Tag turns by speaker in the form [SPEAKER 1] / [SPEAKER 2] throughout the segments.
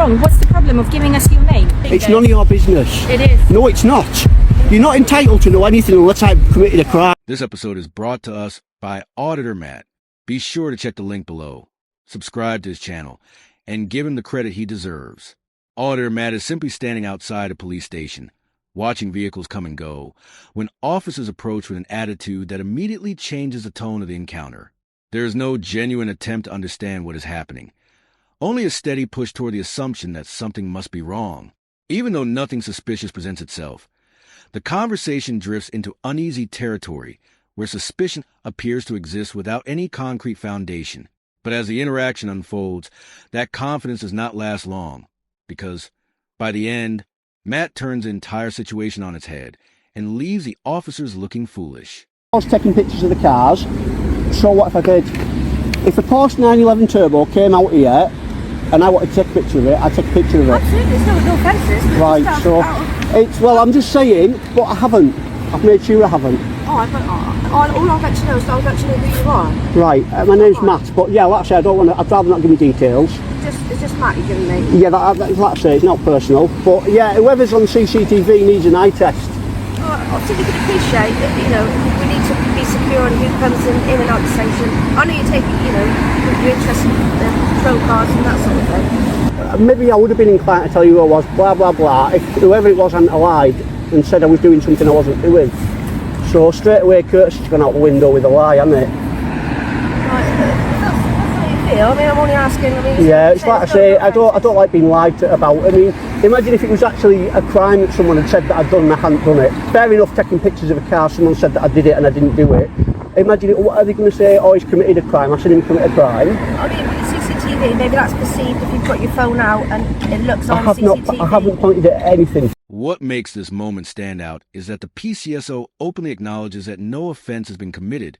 [SPEAKER 1] wrong. What's the problem of giving us your name?
[SPEAKER 2] It's none of your business.
[SPEAKER 1] It is.
[SPEAKER 2] No, it's not. You're not entitled to know anything unless I've committed a crime.
[SPEAKER 3] This episode is brought to us by Auditor Matt. Be sure to check the link below, subscribe to his channel, and give him the credit he deserves. Auditor Matt is simply standing outside a police station, watching vehicles come and go, when officers approach with an attitude that immediately changes the tone of the encounter. There is no genuine attempt to understand what is happening, only a steady push toward the assumption that something must be wrong. Even though nothing suspicious presents itself, the conversation drifts into uneasy territory where suspicion appears to exist without any concrete foundation. But as the interaction unfolds, that confidence does not last long, because by the end, Matt turns the entire situation on its head and leaves the officers looking foolish.
[SPEAKER 2] I was taking pictures of the cars, so what if I did? If a Porsche 911 Turbo came out here and I wanted to take a picture of it, I'd take a picture of it.
[SPEAKER 1] Absolutely, there's no fences.
[SPEAKER 2] Right, so well, I'm just saying, but I haven't. I've made sure I haven't.
[SPEAKER 1] All I've got to know is I've got to know who you are.
[SPEAKER 2] Right, my name's Matt, but yeah, like I say, I'd rather not give me details.
[SPEAKER 1] It's just Matt you're giving me.
[SPEAKER 2] Yeah, like I say, it's not personal, but yeah, whoever's on CCTV needs an eye test.
[SPEAKER 1] Obviously we can appreciate that, we need to be secure on who comes in and out the station. I know you're taking, you're interested in the patrol cars and that sort of thing.
[SPEAKER 2] Maybe I would have been inclined to tell you who I was, blah blah blah, if whoever it was hadn't lied and said I was doing something I wasn't doing. So straight away courtesy's gone out the window with a lie, hasn't it?
[SPEAKER 1] Right, that's how you feel. I mean, I'm only asking.
[SPEAKER 2] Yeah, it's like I say, I don't like being lied to about. I mean, imagine if it was actually a crime that someone had said that I'd done and I hadn't done it. Fair enough, taking pictures of a car, someone said that I did it and I didn't do it. Imagine, what are they going to say? Oh, he's committed a crime. I said him commit a crime.
[SPEAKER 1] I mean, with CCTV, maybe that's perceived if you've got your phone out and it looks on CCTV.
[SPEAKER 2] I haven't pointed at anything.
[SPEAKER 3] What makes this moment stand out is that the PCSO openly acknowledges that no offense has been committed,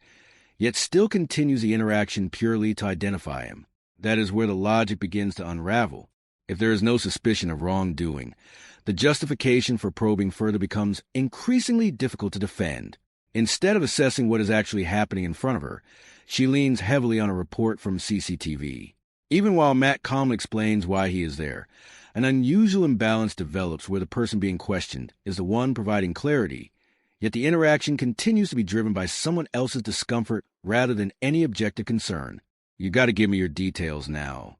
[SPEAKER 3] yet still continues the interaction purely to identify him. That is where the logic begins to unravel. If there is no suspicion of wrongdoing, the justification for probing further becomes increasingly difficult to defend. Instead of assessing what is actually happening in front of her, she leans heavily on a report from CCTV. Even while Matt calmly explains why he is there, an unusual imbalance develops where the person being questioned is the one providing clarity, yet the interaction continues to be driven by someone else's discomfort rather than any objective concern. You gotta give me your details now.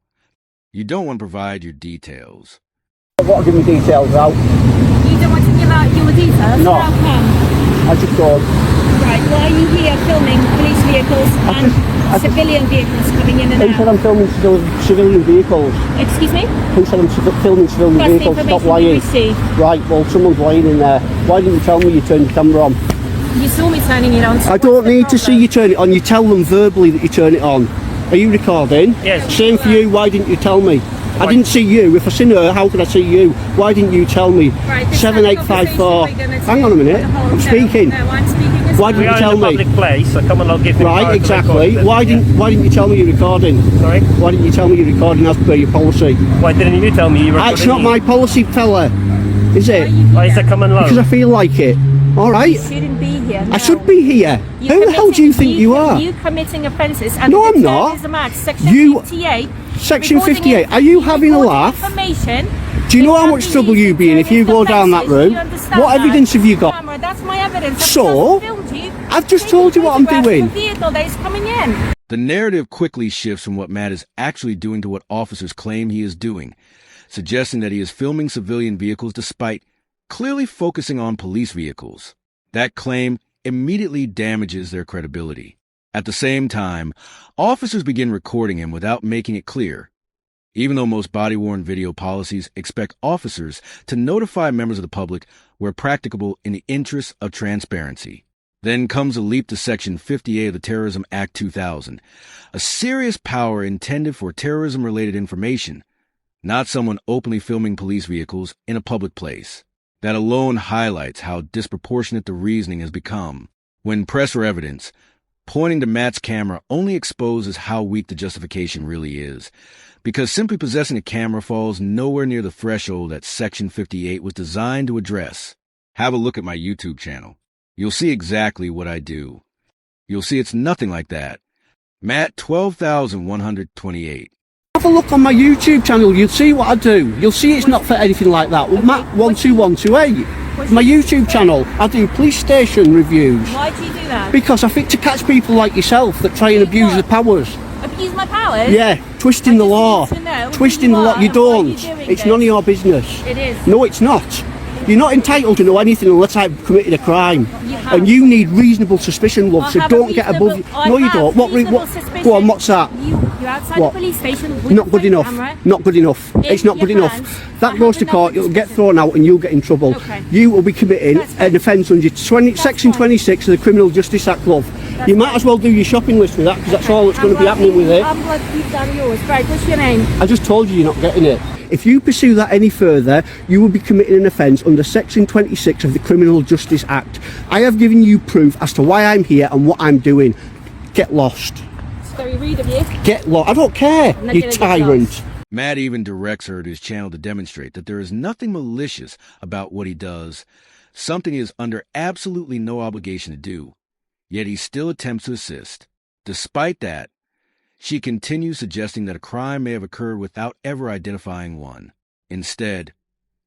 [SPEAKER 3] You don't want to provide your details.
[SPEAKER 2] I want to give me details out.
[SPEAKER 1] You don't want to give out your details?
[SPEAKER 2] No.
[SPEAKER 1] How come?
[SPEAKER 2] I just don't.
[SPEAKER 1] Right, well, are you here filming police vehicles and civilian vehicles coming in and
[SPEAKER 2] Who said
[SPEAKER 1] out?
[SPEAKER 2] I'm filming civilian vehicles?
[SPEAKER 1] Excuse me?
[SPEAKER 2] Who said I'm filming civilian
[SPEAKER 1] That's the
[SPEAKER 2] vehicles? Stop
[SPEAKER 1] information we
[SPEAKER 2] lying.
[SPEAKER 1] received.
[SPEAKER 2] Right, well, someone's lying in there. Why didn't you tell me you turned the camera on?
[SPEAKER 1] You saw me turning it on. So
[SPEAKER 2] I don't need to see you turn it on. You tell them verbally that you turn it on. Are you recording?
[SPEAKER 4] Yes.
[SPEAKER 2] Same for you. Why didn't you tell me? I didn't see you. If I seen her, how could I see you? Why didn't you tell me?
[SPEAKER 1] Right,
[SPEAKER 2] 7854. Hang on a minute. I'm speaking.
[SPEAKER 1] No, I'm speaking as
[SPEAKER 2] Why
[SPEAKER 1] well.
[SPEAKER 2] didn't you tell
[SPEAKER 4] We are in a
[SPEAKER 2] me?
[SPEAKER 4] public place, so come along, give me
[SPEAKER 2] Right, exactly. Why didn't you tell me you're recording?
[SPEAKER 4] Sorry?
[SPEAKER 2] Why didn't you tell me you're recording as per your policy?
[SPEAKER 4] Why didn't you tell me you were
[SPEAKER 2] It's not my policy, fella. Is it?
[SPEAKER 4] Why is it coming along?
[SPEAKER 2] Because I feel like it. All right.
[SPEAKER 1] You shouldn't be here.
[SPEAKER 2] I should be here. Who the hell do you think you are?
[SPEAKER 1] You committing offences under
[SPEAKER 2] No,
[SPEAKER 1] the
[SPEAKER 2] I'm not.
[SPEAKER 1] Terrorism Act, Section
[SPEAKER 2] You-
[SPEAKER 1] 58.
[SPEAKER 2] Section
[SPEAKER 1] Recording
[SPEAKER 2] 58. Are you having a
[SPEAKER 1] recording
[SPEAKER 2] laugh?
[SPEAKER 1] Information.
[SPEAKER 2] Do you know how
[SPEAKER 1] It
[SPEAKER 2] much
[SPEAKER 1] can
[SPEAKER 2] trouble
[SPEAKER 1] be
[SPEAKER 2] you
[SPEAKER 1] used
[SPEAKER 2] be in
[SPEAKER 1] in
[SPEAKER 2] if you go
[SPEAKER 1] terrorist
[SPEAKER 2] down that
[SPEAKER 1] offences.
[SPEAKER 2] route?
[SPEAKER 1] Do you understand
[SPEAKER 2] What
[SPEAKER 1] that?
[SPEAKER 2] evidence have you got?
[SPEAKER 1] Camera, that's my evidence. I've
[SPEAKER 2] So?
[SPEAKER 1] just filmed you.
[SPEAKER 2] I've just
[SPEAKER 1] Taking
[SPEAKER 2] told you what I'm
[SPEAKER 1] photographs
[SPEAKER 2] doing.
[SPEAKER 1] of the vehicle that is coming in.
[SPEAKER 3] The narrative quickly shifts from what Matt is actually doing to what officers claim he is doing, suggesting that he is filming civilian vehicles despite clearly focusing on police vehicles. That claim immediately damages their credibility. At the same time, officers begin recording him without making it clear. Even though most body-worn video policies expect officers to notify members of the public where practicable in the interests of transparency. Then comes a leap to Section 58 of the Terrorism Act 2000, a serious power intended for terrorism-related information, not someone openly filming police vehicles in a public place. That alone highlights how disproportionate the reasoning has become. When pressed for evidence, pointing to Matt's camera only exposes how weak the justification really is, because simply possessing a camera falls nowhere near the threshold that Section 58 was designed to address. Have a look at my YouTube channel. You'll see exactly what I do. You'll see it's nothing like that. Matt 12,128.
[SPEAKER 2] Have a look on my YouTube channel, you'll see what I do. You'll see it's not for anything like that. Well, Matt12128, my YouTube channel, I do police station reviews.
[SPEAKER 5] Why do you do that?
[SPEAKER 2] Because I think to catch people like yourself that try and abuse the powers.
[SPEAKER 5] Abuse my powers?
[SPEAKER 2] Yeah, twisting the law. Twisting the law. You don't. It's none of your business.
[SPEAKER 5] It is.
[SPEAKER 2] No, it's not. You're not entitled to know anything unless I've committed a crime. And you need reasonable suspicion, love, so don't get above you. No, you don't. What? Go on, what's that?
[SPEAKER 5] You're outside the police station with
[SPEAKER 2] Not good enough. Not good enough. It's not good enough. That goes to court, you'll get thrown out and you'll get in trouble.
[SPEAKER 5] Okay.
[SPEAKER 2] You will be committing an offence under Section 26 of the Criminal Justice Act, love. You might as well do your shopping list with that, because that's all that's going to be happening with it.
[SPEAKER 5] I'm glad you've done yours. Right, what's your name?
[SPEAKER 2] I just told you you're not getting it. If you pursue that any further, you will be committing an offence under Section 26 of the Criminal Justice Act. I have given you proof as to why I'm here and what I'm doing. Get lost.
[SPEAKER 5] It's very rude of you.
[SPEAKER 2] Get lost. I don't care, you tyrant.
[SPEAKER 3] Matt even directs her to his channel to demonstrate that there is nothing malicious about what he does, something he is under absolutely no obligation to do. Yet he still attempts to assist. Despite that, she continues suggesting that a crime may have occurred without ever identifying one. Instead,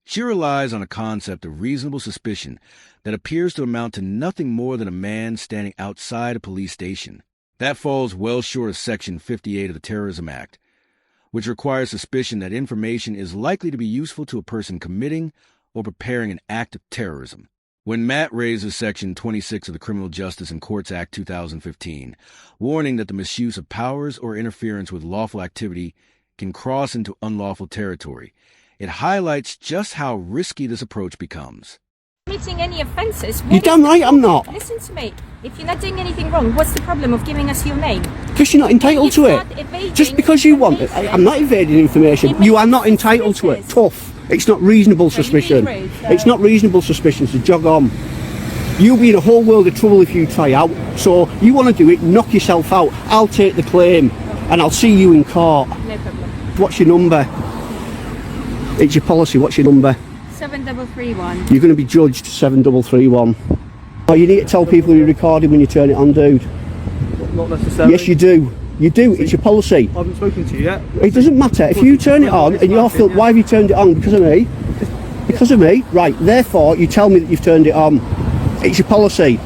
[SPEAKER 3] she relies on a concept of reasonable suspicion that appears to amount to nothing more than a man standing outside a police station. That falls well short of Section 58 of the Terrorism Act, which requires suspicion that information is likely to be useful to a person committing or preparing an act of terrorism. When Matt raises Section 26 of the Criminal Justice and Courts Act 2015, warning that the misuse of powers or interference with lawful activity can cross into unlawful territory, it highlights just how risky this approach becomes.
[SPEAKER 5] Committing any offences?
[SPEAKER 2] You're damn right I'm not.
[SPEAKER 5] Listen to me. If you're not doing anything wrong, what's the problem of giving us your name?
[SPEAKER 2] Because you're not entitled to it. Just because you want it. I'm not evading information. You are not entitled to it. Tough. It's not reasonable suspicion. It's not reasonable suspicion, so jog on. You'll be in a whole world of trouble if you try out. So you want to do it, knock yourself out. I'll take the claim and I'll see you in court.
[SPEAKER 5] No problem.
[SPEAKER 2] What's your number? It's your policy. What's your number?
[SPEAKER 5] 7331.
[SPEAKER 2] You're going to be judged 7331. Oh, you need to tell people you're recording when you turn it on, dude.
[SPEAKER 6] Not necessarily.
[SPEAKER 2] Yes, you do. You do. It's your policy.
[SPEAKER 6] I haven't spoken to you yet.
[SPEAKER 2] It doesn't matter. If you turn it on and you're filled, why have you turned it on? Because of me? Because of me? Right. Therefore, you tell me that you've turned it on. It's your policy.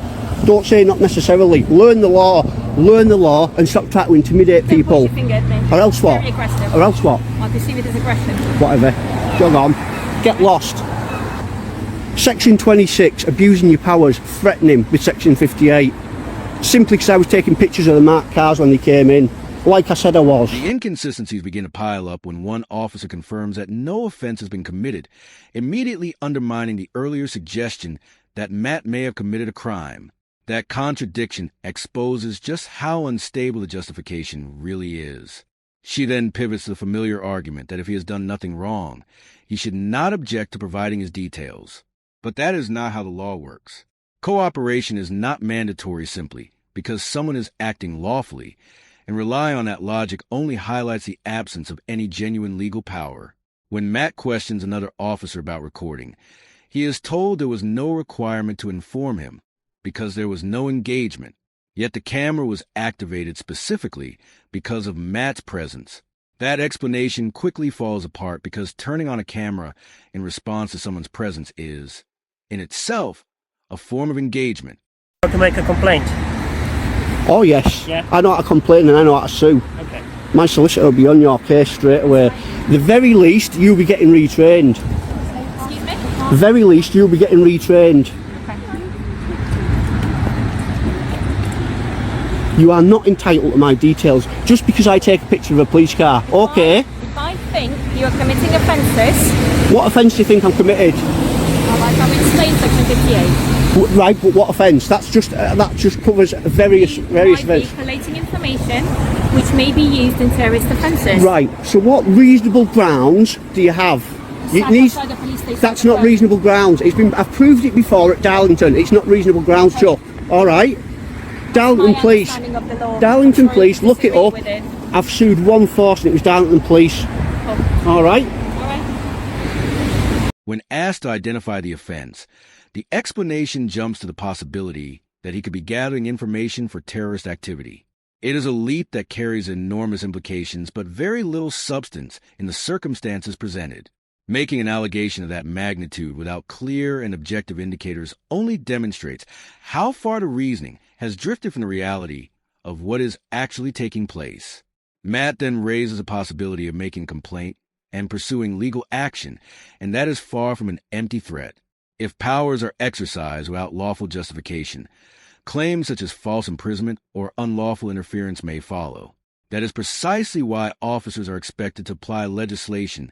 [SPEAKER 2] Don't say not necessarily. Learn the law. Learn the law and stop trying to intimidate people.
[SPEAKER 5] Don't point your finger at me.
[SPEAKER 2] Or else what?
[SPEAKER 5] Very aggressive.
[SPEAKER 2] Or else what?
[SPEAKER 5] I perceive it as aggression.
[SPEAKER 2] Whatever. Jog on. Get lost. Section 26, abusing your powers, threatening with Section 58. Simply because I was taking pictures of the marked cars when they came in. Like I said I was.
[SPEAKER 3] The inconsistencies begin to pile up when one officer confirms that no offense has been committed, immediately undermining the earlier suggestion that Matt may have committed a crime. That contradiction exposes just how unstable the justification really is. She then pivots to the familiar argument that if he has done nothing wrong, he should not object to providing his details. But that is not how the law works. Cooperation is not mandatory simply because someone is acting lawfully, and relying on that logic only highlights the absence of any genuine legal power. When Matt questions another officer about recording, he is told there was no requirement to inform him because there was no engagement, yet the camera was activated specifically because of Matt's presence. That explanation quickly falls apart because turning on a camera in response to someone's presence is, in itself, a form of engagement.
[SPEAKER 4] Want to make a complaint?
[SPEAKER 2] Oh yes.
[SPEAKER 4] Yeah.
[SPEAKER 2] I know how to complain and I know how to sue.
[SPEAKER 4] Okay.
[SPEAKER 2] My solicitor will be on your case straight away. The very least, you'll be getting retrained.
[SPEAKER 5] Excuse me?
[SPEAKER 2] The very least, you'll be getting retrained. You are not entitled to my details just because I take a picture of a police car. Okay.
[SPEAKER 5] If I think you are committing offences...
[SPEAKER 2] What offence do you think I'm committed?
[SPEAKER 5] Like I've explained Section 58.
[SPEAKER 2] Right, but what offence? That just covers various offences.
[SPEAKER 5] Collating information which may be used in terrorist offences.
[SPEAKER 2] Right. So what reasonable grounds do you have?
[SPEAKER 5] Outside the police station.
[SPEAKER 2] That's not reasonable grounds. I've proved it before at Darlington. It's not reasonal grounds, Chuck. All right. Darlington Police. Darlington Police. Look it up. I've sued one force and it was Darlington Police. All right.
[SPEAKER 3] When asked to identify the offense, the explanation jumps to the possibility that he could be gathering information for terrorist activity. It is a leap that carries enormous implications but very little substance in the circumstances presented. Making an allegation of that magnitude without clear and objective indicators only demonstrates how far the reasoning has drifted from the reality of what is actually taking place. Matt then raises a possibility of making a complaint and pursuing legal action, and that is far from an empty threat. If powers are exercised without lawful justification, claims such as false imprisonment or unlawful interference may follow. That is precisely why officers are expected to apply legislation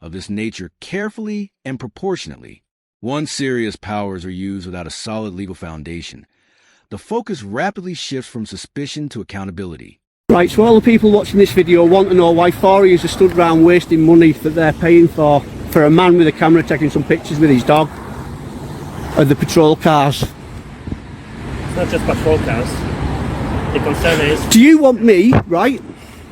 [SPEAKER 3] of this nature carefully and proportionately. Once serious powers are used without a solid legal foundation, the focus rapidly shifts from suspicion to accountability.
[SPEAKER 2] Right, so all the people watching this video want to know why 4 years are stood around wasting money that they're paying for a man with a camera taking some pictures with his dog of the patrol cars.
[SPEAKER 4] It's not just patrol cars. The concern is...
[SPEAKER 2] Do you want me, right?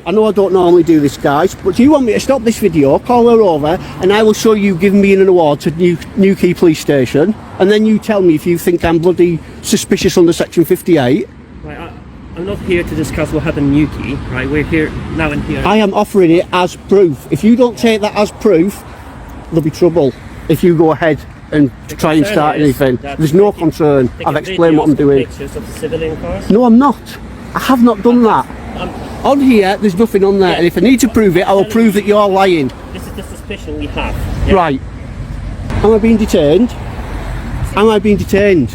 [SPEAKER 2] I know I don't normally do this, guys, but do you want me to stop this video, call her over, and I will show you giving me an award to Newquay Police Station, and then you tell me if you think I'm bloody suspicious under Section 58?
[SPEAKER 4] Right, I'm not here to discuss what happened in Newquay, right? We're here now and here.
[SPEAKER 2] I am offering it as proof. If you don't take that as proof, there'll be trouble if you go ahead and try and start anything. There's no concern. I've explained what I'm doing.
[SPEAKER 4] Pictures of the civilian cars?
[SPEAKER 2] No, I'm not. I have not done that. On here, there's nothing on there, and if I need to prove it, I will prove that you're lying.
[SPEAKER 4] This is the suspicion we have. Yeah?
[SPEAKER 2] Right. Am I being detained? Am I being detained?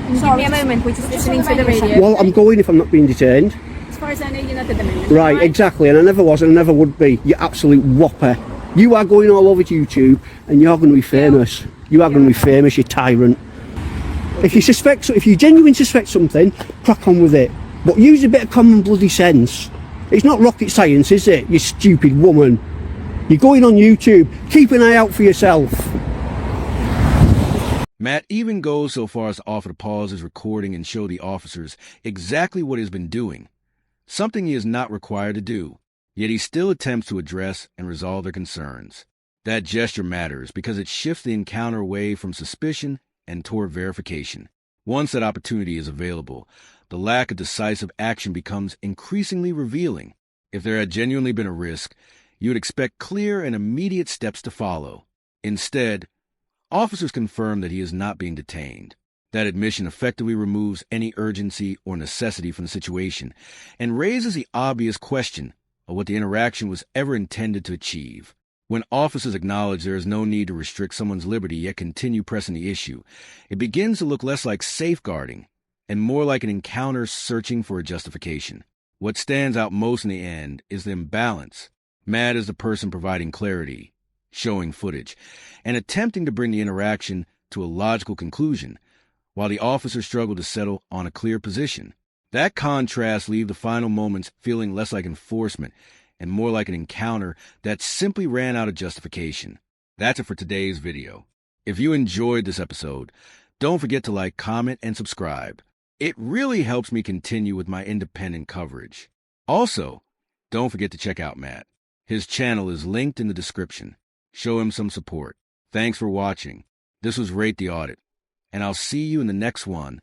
[SPEAKER 5] Give me a moment, we're just listening to the radio.
[SPEAKER 2] Well, I'm going if I'm not being detained.
[SPEAKER 5] As far as I know, you're not at the moment.
[SPEAKER 2] Right, exactly, and I never was and I never would be. You absolute whopper. You are going all over YouTube and you're going to be famous. You are going to be famous, you tyrant. If you genuinely suspect something, crack on with it. But use a bit of common bloody sense. It's not rocket science, is it, you stupid woman? You're going on YouTube. Keep an eye out for yourself.
[SPEAKER 3] Matt even goes so far as to offer to pause his recording and show the officers exactly what he's been doing, something he is not required to do, yet he still attempts to address and resolve their concerns. That gesture matters because it shifts the encounter away from suspicion and toward verification. Once that opportunity is available, the lack of decisive action becomes increasingly revealing. If there had genuinely been a risk, you would expect clear and immediate steps to follow. Instead, officers confirm that he is not being detained. That admission effectively removes any urgency or necessity from the situation and raises the obvious question of what the interaction was ever intended to achieve. When officers acknowledge there is no need to restrict someone's liberty yet continue pressing the issue, it begins to look less like safeguarding and more like an encounter searching for a justification. What stands out most in the end is the imbalance. Matt is the person providing clarity, showing footage, and attempting to bring the interaction to a logical conclusion, while the officers struggle to settle on a clear position. That contrast leaves the final moments feeling less like enforcement and more like an encounter that simply ran out of justification. That's it for today's video. If you enjoyed this episode, don't forget to like, comment, and subscribe. It really helps me continue with my independent coverage. Also, don't forget to check out Matt. His channel is linked in the description. Show him some support. Thanks for watching. This was Rate the Audit, and I'll see you in the next one.